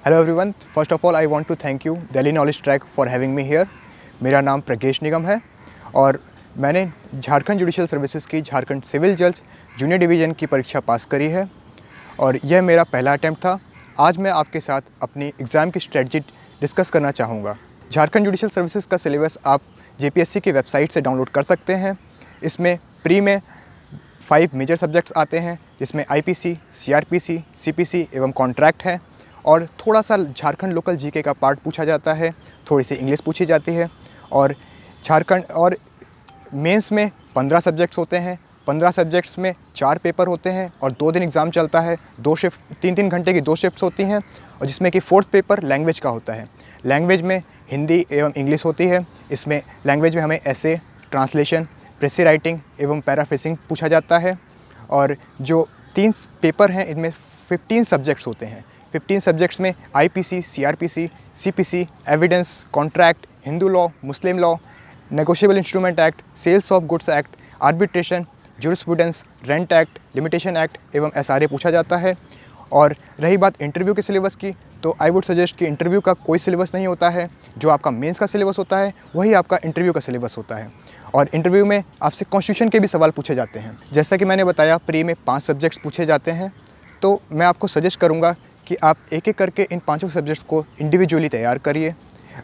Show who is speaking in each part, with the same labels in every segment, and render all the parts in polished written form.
Speaker 1: Hello everyone, first of all I want to thank you Delhi knowledge track for having me here. मेरा नाम प्रज्ञेश निगम है और मैंने Jharkhand judicial services की झारखंड सिविल जज जूनियर डिवीज़न की परीक्षा पास करी है और यह मेरा पहला अटैम्प्ट था। आज मैं आपके साथ अपनी एग्ज़ाम की स्ट्रेटजी डिस्कस करना चाहूँगा। झारखंड जुडिशियल सर्विसेज का सिलेबस आप जेपीएससी की वेबसाइट से डाउनलोड कर सकते हैं। इसमें प्री में 5 मेजर सब्जेक्ट्स आते हैं, जिसमें आईपीसी, सीआरपीसी, सीपीसी एवं कॉन्ट्रैक्ट है और थोड़ा सा झारखंड लोकल जीके का पार्ट पूछा जाता है, थोड़ी सी इंग्लिश पूछी जाती है। और झारखंड और मेंस में 15 सब्जेक्ट्स होते हैं। 15 सब्जेक्ट्स में 4 पेपर होते हैं और 2 दिन एग्ज़ाम चलता है। 2 शिफ्ट 3-3 घंटे की 2 शिफ्ट्स होती हैं और जिसमें कि 4th पेपर लैंग्वेज का होता है। लैंग्वेज में हिंदी एवं इंग्लिश होती है। इसमें लैंग्वेज में हमें एसे, ट्रांसलेशन, प्रेसी राइटिंग एवं पैराफ्रेसिंग पूछा जाता है। और जो 3 पेपर हैं इनमें 15 सब्जेक्ट्स होते हैं। 15 सब्जेक्ट्स में IPC, CrPC, CPC, evidence, contract, Hindu law, Muslim law, negotiable instrument act, sales of goods act, arbitration, jurisprudence, rent act, limitation act एवं एसआरए पूछा जाता है। और रही बात इंटरव्यू के सिलेबस की, तो आई वुड सजेस्ट कि इंटरव्यू का कोई सिलेबस नहीं होता है। जो आपका मेंस का सिलेबस होता है वही आपका इंटरव्यू का सिलेबस होता है। और इंटरव्यू में आपसे कॉन्स्टिट्यूशन के भी सवाल पूछे जाते हैं। जैसा कि मैंने बताया, प्री में 5 सब्जेक्ट्स पूछे जाते हैं, तो मैं आपको सजेस्ट करूँगा कि आप एक एक करके इन 5 सब्जेक्ट्स को इंडिविजुअली तैयार करिए।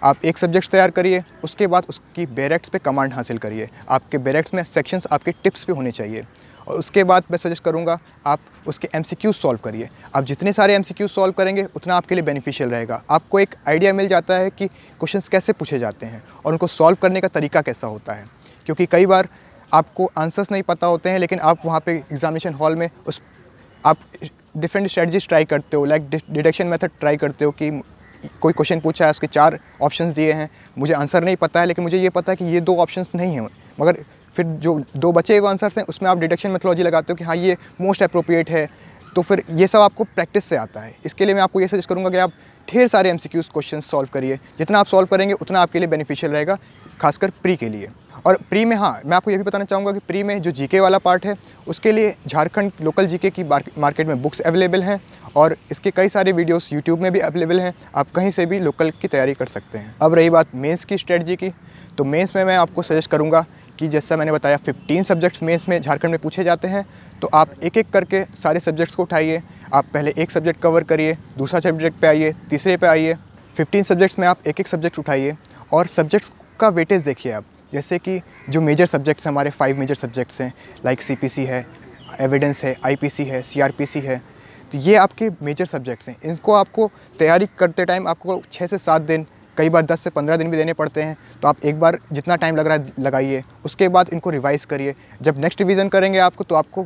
Speaker 1: आप एक सब्जेक्ट तैयार करिए, उसके बाद उसकी बैरेक्ट्स पे कमांड हासिल करिए। आपके बैरेक्ट्स में सेक्शंस आपके टिप्स पे होने चाहिए और उसके बाद मैं सजेस्ट करूँगा आप उसके एमसीक्यूज सॉल्व करिए। आप जितने सारे एमसीक्यूज सॉल्व करेंगे उतना आपके लिए बेनिफिशियल रहेगा। आपको एक आइडिया मिल जाता है कि क्वेश्चंस कैसे पूछे जाते हैं और उनको सॉल्व करने का तरीका कैसा होता है। क्योंकि कई बार आपको आंसर्स नहीं पता होते हैं, लेकिन आप वहाँ पे एग्जामिनेशन हॉल में आप डिफरेंट स्ट्रेटजीज ट्राई करते हो, लाइक डिडक्शन मेथड ट्राई करते हो कि कोई क्वेश्चन पूछा है, उसके 4 ऑप्शंस दिए हैं, मुझे आंसर नहीं पता है, लेकिन मुझे ये पता है कि ये 2 ऑप्शंस नहीं हैं, मगर फिर जो 2 बचे हुए आंसर्स हैं उसमें आप डिडक्शन मेथोलॉजी लगाते हो कि हाँ ये मोस्ट अप्रोप्रिएट है। तो फिर ये सब आपको प्रैक्टिस से आता है। इसके लिए मैं आपको ये सजेस्ट करूँगा कि आप ढेर सारे एमसीक्यूज क्वेश्चन सॉल्व करिए। जितना आप सॉल्व करेंगे उतना आपके लिए बेनिफिशियल रहेगा, खासकर प्री के लिए। और प्री में हाँ, मैं आपको ये भी बताना चाहूँगा कि प्री में जो जीके वाला पार्ट है उसके लिए झारखंड लोकल जीके की मार्केट में बुक्स अवेलेबल हैं और इसके कई सारे वीडियोस यूट्यूब में भी अवेलेबल हैं। आप कहीं से भी लोकल की तैयारी कर सकते हैं। अब रही बात मेंस की स्ट्रेटजी की, तो मेंस में मैं आपको सजेस्ट करूँगा कि जैसा मैंने बताया 15 सब्जेक्ट्स मेंस में झारखंड में पूछे जाते हैं, तो आप एक एक करके सारे सब्जेक्ट्स को उठाइए। आप पहले एक सब्जेक्ट कवर करिए, दूसरा सब्जेक्ट पे आइए, तीसरे पे आइए। 15 सब्जेक्ट्स में आप एक एक सब्जेक्ट उठाइए और सब्जेक्ट्स का वेटेज देखिए आप। जैसे कि जो मेजर सब्जेक्ट्स हैं, हमारे 5 मेजर सब्जेक्ट्स हैं, लाइक सीपीसी है, एविडेंस है, आईपीसी है, सीआरपीसी है, तो ये आपके मेजर सब्जेक्ट्स हैं। इनको आपको तैयारी करते टाइम आपको 6 से 7 दिन, कई बार 10 से 15 दिन भी देने पड़ते हैं। तो आप एक बार जितना टाइम लग रहा है लगाइए, उसके बाद इनको रिवाइज़ करिए। जब नेक्स्ट रिवीजन करेंगे तो आपको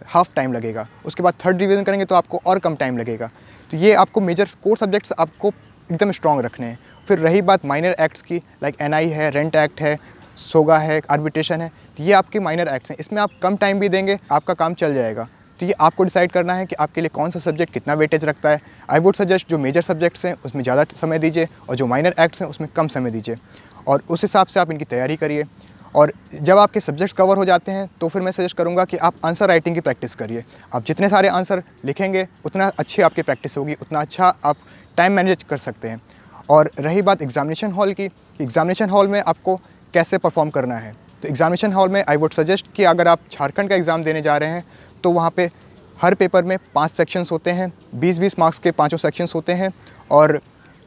Speaker 1: हाफ टाइम लगेगा, उसके बाद थर्ड रिवीजन करेंगे तो आपको और कम टाइम लगेगा। तो ये आपको मेजर कोर सब्जेक्ट्स आपको एकदम स्ट्रॉन्ग रखने हैं। फिर रही बात माइनर एक्ट्स की, लाइक एनआई है, रेंट एक्ट है, सोगा है, आर्बिट्रेशन है, तो ये आपके माइनर एक्ट्स हैं। इसमें आप कम टाइम भी देंगे, आपका काम चल जाएगा। तो ये आपको डिसाइड करना है कि आपके लिए कौन सा सब्जेक्ट कितना वेटेज रखता है। आई वुड सजेस्ट जो मेजर सब्जेक्ट्स हैं उसमें ज़्यादा समय दीजिए और जो माइनर एक्ट्स हैं उसमें कम समय दीजिए और उस हिसाब से आप इनकी तैयारी करिए। और जब आपके सब्जेक्ट्स कवर हो जाते हैं तो फिर मैं सजेस्ट करूँगा कि आप आंसर राइटिंग की प्रैक्टिस करिए। आप जितने सारे आंसर लिखेंगे उतना अच्छी आपकी प्रैक्टिस होगी, उतना अच्छा आप टाइम मैनेज कर सकते हैं। और रही बात एग्जामिनेशन हॉल की, एग्जामिनेशन हॉल में आपको कैसे परफॉर्म करना है, तो एग्जामिनेशन हॉल में आई वुड सजेस्ट कि अगर आप झारखंड का एग्ज़ाम देने जा रहे हैं तो वहाँ पे हर पेपर में 5 सेक्शंस होते हैं, 20-20 मार्क्स के 5 सेक्शंस होते हैं और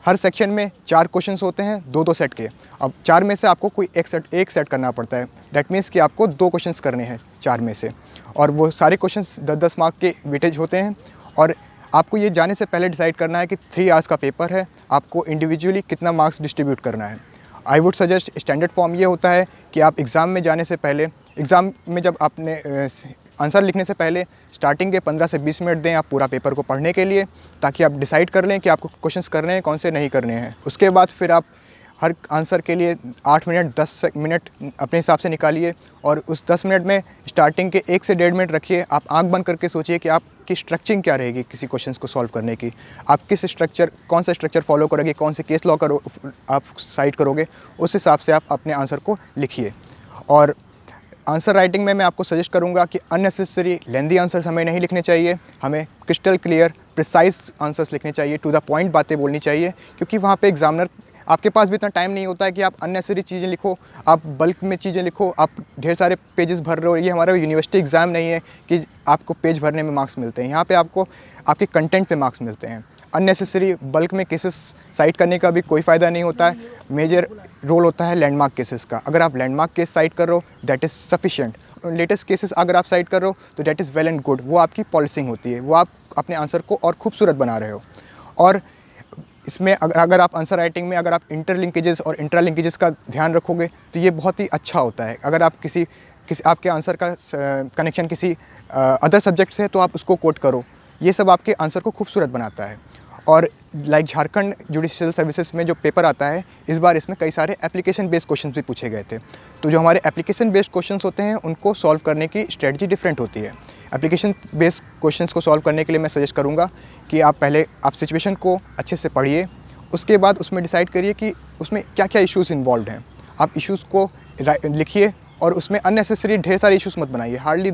Speaker 1: हर सेक्शन में 4 क्वेश्चंस होते हैं, 2-2 सेट के। अब 4 में से आपको कोई एक सेट करना पड़ता है। दैट मीन्स कि आपको 2 क्वेश्चंस करने हैं 4 में से, और वो सारे क्वेश्चंस 10-10 मार्क के वेटेज होते हैं। और आपको ये जाने से पहले डिसाइड करना है कि 3 आवर्स का पेपर है, आपको इंडिविजुअली कितना मार्क्स डिस्ट्रीब्यूट करना है। I would suggest standard form ये होता है कि आप एग्ज़ाम में जाने से पहले, एग्ज़ाम में जब आपने आंसर लिखने से पहले स्टार्टिंग के 15 से 20 मिनट दें आप पूरा पेपर को पढ़ने के लिए, ताकि आप डिसाइड कर लें कि आपको क्वेश्चंस करने हैं, कौन से नहीं करने हैं। उसके बाद फिर आप हर आंसर के लिए 8 मिनट 10 मिनट अपने हिसाब से निकालिए और उस 10 मिनट में स्टार्टिंग के 1 से 1.5 मिनट रखिए। आप आंख बंद करके सोचिए कि आपकी स्ट्रक्चरिंग क्या रहेगी किसी क्वेश्चन को सॉल्व करने की। आप कौन सा स्ट्रक्चर फॉलो करोगे, कौन से केस लॉ आप साइड करोगे, उस हिसाब से आप अपने आंसर को लिखिए। और आंसर राइटिंग में मैं आपको सजेस्ट करूंगा कि अननेसेसरी लेंदी आंसर्स हमें नहीं लिखने चाहिए, हमें क्रिस्टल क्लियर प्रिसाइज आंसर्स लिखने चाहिए, टू द पॉइंट बातें बोलनी चाहिए, क्योंकि वहाँ पे एग्जामिनर आपके पास भी इतना टाइम नहीं होता है कि आप अननेसेसरी चीज़ें लिखो, आप बल्क में चीज़ें लिखो, आप ढेर सारे पेजेस भर रहे हो। ये हमारा यूनिवर्सिटी एग्ज़ाम नहीं है कि आपको पेज भरने में मार्क्स मिलते हैं, यहाँ पे आपको आपके कंटेंट पे मार्क्स मिलते हैं। अननेसेसरी बल्क में केसेस साइट करने का भी कोई फ़ायदा नहीं होता है। मेजर रोल होता है लैंडमार्क केसेस का। अगर आप लैंडमार्क केस साइट कर रहे हो that is sufficient. Latest cases अगर आप साइट कर रहे हो तो that is well and good, वो आपकी पॉलिसिंग होती है, वो आप अपने आंसर को और खूबसूरत बना रहे हो। और इसमें अगर आप आंसर राइटिंग में अगर आप इंटरलिंकेजेस और इंट्रालिंकेजेस का ध्यान रखोगे तो ये बहुत ही अच्छा होता है। अगर आप किसी आपके आंसर का कनेक्शन किसी अदर सब्जेक्ट से है तो आप उसको कोट करो, ये सब आपके आंसर को खूबसूरत बनाता है। और लाइक झारखंड जुडिशियल सर्विसेज में जो पेपर आता है, इस बार इसमें कई सारे एप्लीकेशन बेस्ड क्वेश्चंस भी पूछे गए थे। तो जो हमारे एप्लीकेशन बेस्ड क्वेश्चंस होते हैं उनको सॉल्व करने की स्ट्रेटजी डिफरेंट होती है। एप्लीकेशन बेस्ड क्वेश्चंस को सॉल्व करने के लिए मैं सजेस्ट करूंगा कि आप पहले सिचुएशन को अच्छे से पढ़िए, उसके बाद उसमें डिसाइड करिए कि उसमें क्या क्या इश्यूज़ इन्वॉल्व हैं। आप इश्यूज़ को लिखिए और उसमें अननेसेसरी ढेर सारे इश्यूज़ मत बनाइए, हार्डली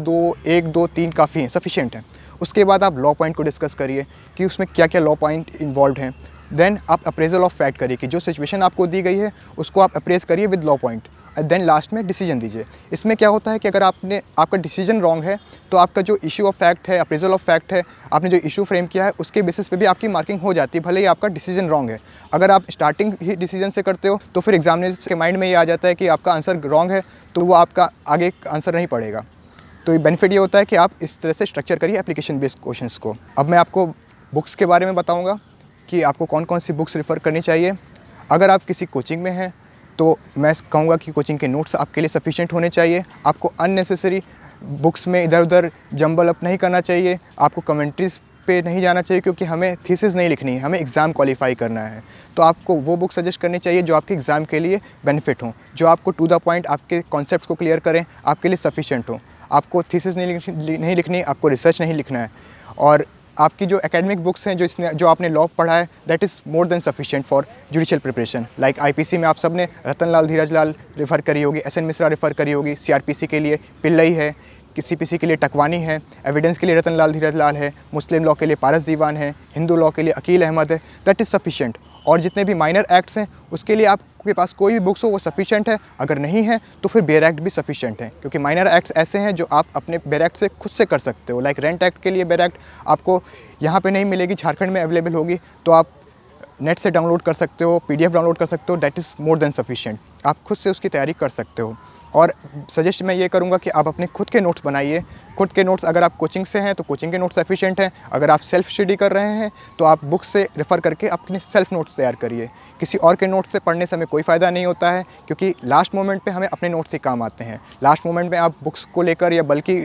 Speaker 1: 1 2 3 काफ़ी हैं, सफिशिएंट हैं। उसके बाद आप लॉ पॉइंट को डिस्कस करिए कि उसमें क्या क्या लॉ पॉइंट इन्वॉल्व हैं। देन आप अप्रेजल ऑफ फैक्ट करिए कि जो सिचुएशन आपको दी गई है उसको आप अप्रेज करिए with law point, and then last में डिसीजन दीजिए। इसमें क्या होता है कि अगर आपका डिसीजन रॉन्ग है तो आपका जो इशू ऑफ फैक्ट है, अप्रेजल ऑफ फैक्ट है, आपने जो इशू फ्रेम किया है उसके बेसिस पे भी आपकी मार्किंग हो जाती है, भले ही आपका डिसीजन रॉन्ग है। अगर आप स्टार्टिंग ही डिसीजन से करते हो तो फिर एग्जामिनर के माइंड में ये आ जाता है कि आपका आंसर रॉन्ग है, तो वो आपका आगे आंसर नहीं पड़ेगा। तो बेनिफिट ये होता है कि आप इस तरह से स्ट्रक्चर करिए एप्लीकेशन बेस्ड क्वेश्चंस को। अब मैं आपको बुक्स के बारे में बताऊंगा कि आपको कौन कौन सी बुक्स रेफ़र करनी चाहिए। अगर आप किसी कोचिंग में हैं तो मैं कहूँगा कि कोचिंग के नोट्स आपके लिए सफिशिएंट होने चाहिए। आपको अननेसेसरी बुक्स में इधर उधर जंबल अप नहीं करना चाहिए, आपको कमेंट्रीज़ पे नहीं जाना चाहिए, क्योंकि हमें थीसिस नहीं लिखनी है, हमें एग्ज़ाम क्वालिफाई करना है। तो आपको वो बुक सजेस्ट करनी चाहिए जो आपके एग्ज़ाम के लिए बेनिफिट हों, जो आपको टू द पॉइंट आपके कॉन्सेप्ट्स को क्लियर करें, आपके लिए सफिशिएंट हो। आपको थीसिस नहीं लिखनी, आपको रिसर्च नहीं लिखना है। और आपकी जो एकेडमिक बुक्स हैं, जो आपने लॉ पढ़ा है, that is more than sufficient for judicial preparation. Like IPC में आप सब ने रतन लाल धीरज लाल रेफ़र करी होगी, एस एन मिश्रा रेफ़र करी होगी, सीआरपीसी के लिए पिल्लई है, सीपीसी के लिए टकवानी है, एविडेंस के लिए रतन लाल धीरज लाल है, मुस्लिम लॉ के लिए पारस दीवान है, हिंदू लॉ के लिए अकील अहमद है, दैट इज़ सफिशिएंट। और जितने भी माइनर एक्ट्स हैं उसके लिए आपके पास कोई भी बुक्स हो वो सफिशिएंट है। अगर नहीं है तो फिर बेयर एक्ट भी सफिशिएंट है, क्योंकि माइनर एक्ट्स ऐसे हैं जो आप अपने बेयर एक्ट से खुद से कर सकते हो। लाइक रेंट एक्ट के लिए बेयर एक्ट आपको यहाँ पे नहीं मिलेगी, झारखंड में अवेलेबल होगी, तो आप नेट से डाउनलोड कर सकते हो, पीडीएफ डाउनलोड कर सकते हो, that is more than sufficient. आप खुद से उसकी तैयारी कर सकते हो। और सजेस्ट मैं ये करूँगा कि आप अपने खुद के नोट्स बनाइए। खुद के नोट्स अगर आप कोचिंग से हैं तो कोचिंग के नोट्स एफिशिएंट हैं, अगर आप सेल्फ स्टडी कर रहे हैं तो आप बुक से रेफ़र करके अपने सेल्फ नोट्स तैयार करिए। किसी और के नोट्स से पढ़ने से हमें कोई फ़ायदा नहीं होता है, क्योंकि लास्ट मोमेंट पे हमें अपने नोट्स ही काम आते हैं। लास्ट मोमेंट में आप बुक्स को लेकर या बल्कि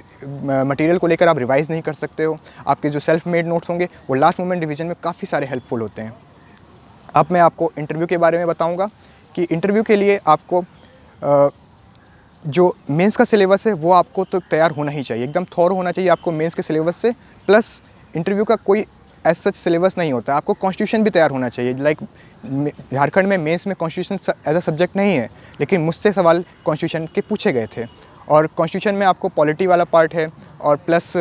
Speaker 1: मटेरियल को लेकर आप रिवाइज़ नहीं कर सकते हो। आपके जो सेल्फ मेड नोट्स होंगे वो लास्ट मोमेंट रिवीजन में काफ़ी सारे हेल्पफुल होते हैं। अब मैं आपको इंटरव्यू के बारे में बताऊँगा कि इंटरव्यू के लिए आपको जो मेंस का सिलेबस है वो आपको तो तैयार होना ही चाहिए, एकदम थॉरो होना चाहिए आपको मेंस के सिलेबस से। प्लस इंटरव्यू का कोई एज सच सिलेबस नहीं होता, आपको कॉन्स्टिट्यूशन भी तैयार होना चाहिए। लाइक झारखंड में मेंस में कॉन्स्टिट्यूशन एज अ सब्जेक्ट नहीं है, लेकिन मुझसे सवाल कॉन्स्टिट्यूशन के पूछे गए थे। और कॉन्स्टिट्यूशन में आपको पॉलिटी वाला पार्ट है और प्लस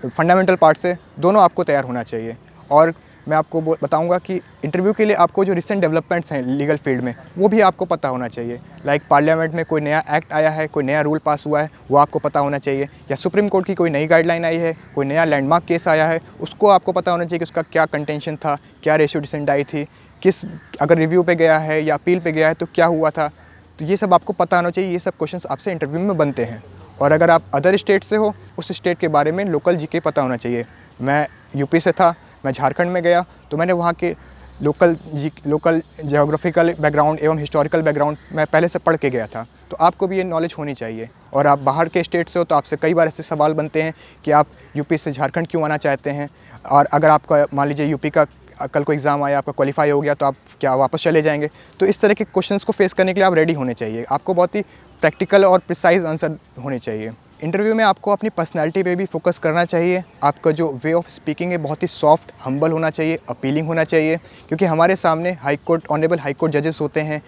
Speaker 1: फंडामेंटल पार्ट से दोनों आपको तैयार होना चाहिए। और मैं आपको बताऊंगा कि इंटरव्यू के लिए आपको जो रिसेंट डेवलपमेंट्स हैं लीगल फील्ड में वो भी आपको पता होना चाहिए। लाइक पार्लियामेंट में कोई नया एक्ट आया है, कोई नया रूल पास हुआ है, वो आपको पता होना चाहिए। या सुप्रीम कोर्ट की कोई नई गाइडलाइन आई है, कोई नया लैंडमार्क केस आया है, उसको आपको पता होना चाहिए कि उसका क्या कंटेंशन था, क्या रेशियो डिसेंट आई थी, अगर रिव्यू पे गया है या अपील पे गया है तो क्या हुआ था। तो ये सब आपको पता होना चाहिए। ये सब क्वेश्चंस आपसे इंटरव्यू में बनते हैं। और अगर आप अदर स्टेट से हो, उस स्टेट के बारे में लोकल जीके पता होना चाहिए। मैं यूपी से था, मैं झारखंड में गया तो मैंने वहाँ के लोकल जियोग्राफिकल बैकग्राउंड एवं हिस्टोरिकल बैकग्राउंड मैं पहले से पढ़ के गया था। तो आपको भी ये नॉलेज होनी चाहिए। और आप बाहर के स्टेट से हो तो आपसे कई बार ऐसे सवाल बनते हैं कि आप यूपी से झारखंड क्यों आना चाहते हैं, और अगर आपका मान लीजिए यूपी का कल को एग्ज़ाम आया, आपका क्वालिफाई हो गया तो आप क्या वापस चले जाएंगे। तो इस तरह के क्वेश्चंस को फेस करने के लिए आप रेडी होने चाहिए। आपको बहुत ही प्रैक्टिकल और प्रिसाइज आंसर होने चाहिए। इंटरव्यू में आपको अपनी पर्सनालिटी पे भी फोकस करना चाहिए। आपका जो वे ऑफ स्पीकिंग है बहुत ही सॉफ्ट, हम्बल होना चाहिए, अपीलिंग होना चाहिए, क्योंकि हमारे सामने high court honourable high court जजेस होते हैं,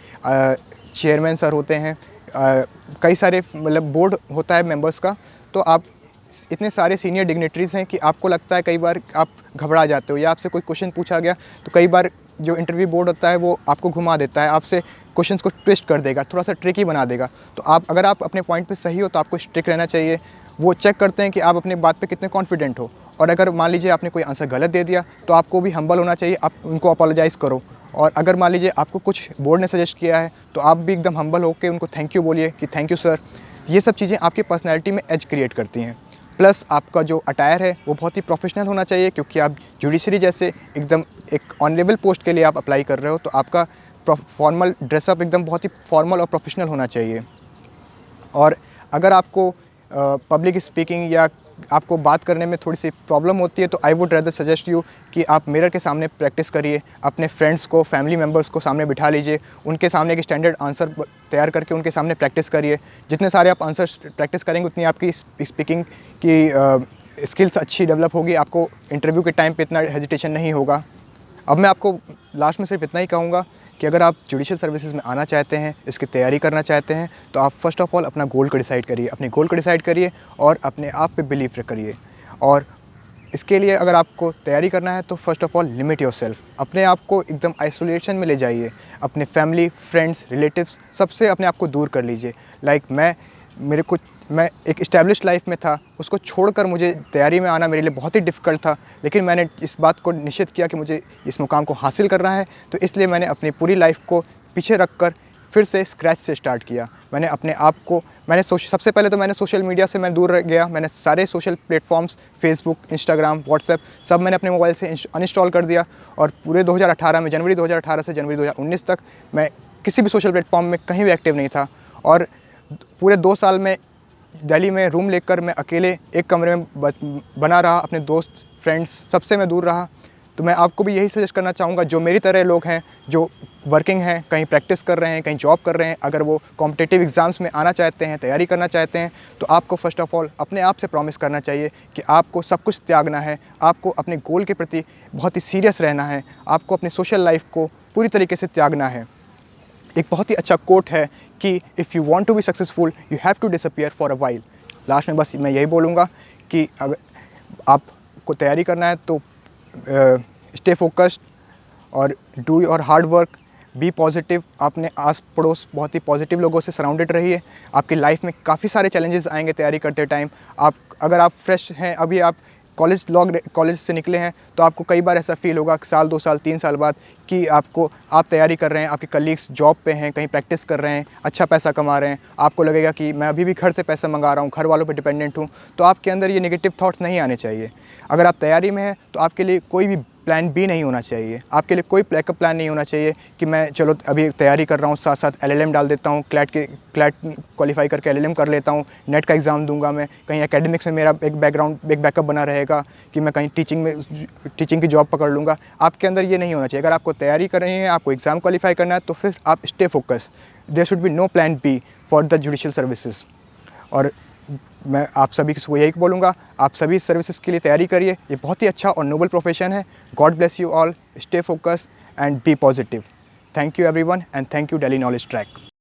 Speaker 1: चेयरमैन सर होते हैं, कई सारे मतलब बोर्ड होता है मेंबर्स का, तो आप इतने सारे सीनियर डिग्निटरीज़ हैं कि आपको लगता है कई बार आप घबरा जाते हो, या आपसे कोई क्वेश्चन पूछा गया तो कई बार जो इंटरव्यू बोर्ड होता है वो आपको घुमा देता है, आपसे क्वेश्चंस को ट्विस्ट कर देगा, थोड़ा सा ट्रिकी बना देगा। तो अगर आप अपने पॉइंट पे सही हो तो आपको स्ट्रिक्ट रहना चाहिए। वो चेक करते हैं कि आप अपने बात पे कितने कॉन्फिडेंट हो, और अगर मान लीजिए आपने कोई आंसर गलत दे दिया तो आपको भी हम्बल होना चाहिए, आप उनको अपोलोजाइज़ करो। और अगर मान लीजिए आपको कुछ बोर्ड ने सजेस्ट किया है तो आप भी एकदम हम्बल होकर उनको थैंक यू बोलिए कि थैंक यू सर। ये सब चीज़ें आपकी पर्सनैलिटी में एज क्रिएट करती हैं। प्लस आपका जो अटायर है वो बहुत ही प्रोफेशनल होना चाहिए, क्योंकि आप जुडिशरी जैसे एकदम एक ऑनरेबल पोस्ट के लिए आप अप्लाई कर रहे हो, तो आपका फॉर्मल ड्रेसअप एकदम बहुत ही फॉर्मल और प्रोफेशनल होना चाहिए। और अगर आपको पब्लिक स्पीकिंग या आपको बात करने में थोड़ी सी प्रॉब्लम होती है तो I would rather suggest you कि आप मिरर के सामने प्रैक्टिस करिए, अपने फ्रेंड्स को, फैमिली मेम्बर्स को सामने बिठा लीजिए, उनके सामने एक स्टैंडर्ड आंसर तैयार करके उनके सामने प्रैक्टिस करिए। जितने सारे आप आंसर प्रैक्टिस करेंगे उतनी आपकी स्पीकिंग की स्किल्स अच्छी डेवलप होगी, आपको इंटरव्यू के टाइम पे इतना हेजिटेशन नहीं होगा। अब मैं आपको लास्ट में सिर्फ इतना ही कहूँगा कि अगर आप जुडिशल सर्विसेज में आना चाहते हैं, इसकी तैयारी करना चाहते हैं, तो आप फर्स्ट ऑफ ऑल अपना गोल को डिसाइड करिए, अपने गोल को डिसाइड करिए और अपने आप पे बिलीव करिए। और इसके लिए अगर आपको तैयारी करना है तो first of all limit yourself, अपने आप को एकदम आइसोलेशन में ले जाइए, अपने फैमिली, फ्रेंड्स, रिलेटिव्स सबसे अपने आप को दूर कर लीजिए। मैं एक इस्टेब्लिश लाइफ में था, उसको छोड़कर मुझे तैयारी में आना मेरे लिए बहुत ही डिफ़िकल्ट था, लेकिन मैंने इस बात को निश्चित किया कि मुझे इस मुकाम को हासिल करना है, तो इसलिए मैंने अपनी पूरी लाइफ को पीछे रखकर फिर से स्क्रैच से स्टार्ट किया। मैंने अपने आप को सबसे पहले तो मैंने सोशल मीडिया से मैं दूर रह गया। मैंने सारे social platforms, Facebook, Instagram, WhatsApp सब मैंने अपने मोबाइल से अनइंस्टॉल कर दिया, और पूरे 2018 में, जनवरी 2018 से जनवरी 2019 तक मैं किसी भी सोशल प्लेटफॉर्म में कहीं भी एक्टिव नहीं था। और पूरे 2 साल में दिल्ली में रूम लेकर मैं अकेले एक कमरे में बना रहा, अपने दोस्त, फ्रेंड्स सबसे मैं दूर रहा। तो मैं आपको भी यही सजेस्ट करना चाहूँगा, जो मेरी तरह लोग हैं, जो वर्किंग हैं, कहीं प्रैक्टिस कर रहे हैं, कहीं जॉब कर रहे हैं, अगर वो कॉम्पिटिटिव एग्ज़ाम्स में आना चाहते हैं, तैयारी करना चाहते हैं, तो आपको फ़र्स्ट ऑफ़ ऑल अपने आप से प्रॉमिस करना चाहिए कि आपको सब कुछ त्यागना है, आपको अपने गोल के प्रति बहुत ही सीरियस रहना है, आपको अपनी सोशल लाइफ को पूरी तरीके से त्यागना है। एक बहुत ही अच्छा कोट है कि if you want to be successful you have to disappear for a while. Last में बस मैं यही बोलूँगा कि अगर आपको तैयारी करना है तो स्टे फोकस्ड और do your hard work, be positive, अपने आस पड़ोस बहुत ही पॉजिटिव लोगों से सराउंडेड रहिए। आपकी लाइफ में काफ़ी सारे चैलेंजेस आएंगे तैयारी करते टाइम। अगर आप फ्रेश हैं, अभी आप कॉलेज से निकले हैं, तो आपको कई बार ऐसा फील होगा कि साल, 2 साल, 3 साल बाद कि आप तैयारी कर रहे हैं, आपके कलीग्स जॉब पे हैं, कहीं प्रैक्टिस कर रहे हैं, अच्छा पैसा कमा रहे हैं, आपको लगेगा कि मैं अभी भी घर से पैसा मंगा रहा हूँ, घर वालों पे डिपेंडेंट हूँ। तो आपके अंदर ये नेगेटिव थॉट्स नहीं आने चाहिए। अगर आप तैयारी में हैं तो आपके लिए कोई भी प्लान बी नहीं होना चाहिए, आपके लिए कोई बैकअप प्लान नहीं होना चाहिए कि मैं चलो अभी तैयारी कर रहा हूँ, साथ साथ एलएलएम डाल देता हूँ, क्लैट क्वालिफाई करके एलएलएम कर लेता हूँ, नेट का एग्ज़ाम दूंगा, मैं कहीं एकेडमिक्स में मेरा एक बैकअप बना रहेगा कि मैं कहीं टीचिंग की जॉब पकड़ लूँगा। आपके अंदर ये नहीं होना चाहिए। अगर आपको तैयारी करनी है, आपको एग्ज़ाम क्वालिफाई करना है, तो फिर आप stay focus. There should be no plan B for the judicial services. और मैं आप सभी को यही बोलूँगा, आप सभी सर्विसेज के लिए तैयारी करिए। ये बहुत ही अच्छा और नोबल प्रोफेशन है। God bless you all, stay focus and be positive. Thank you everyone and thank you Delhi knowledge track.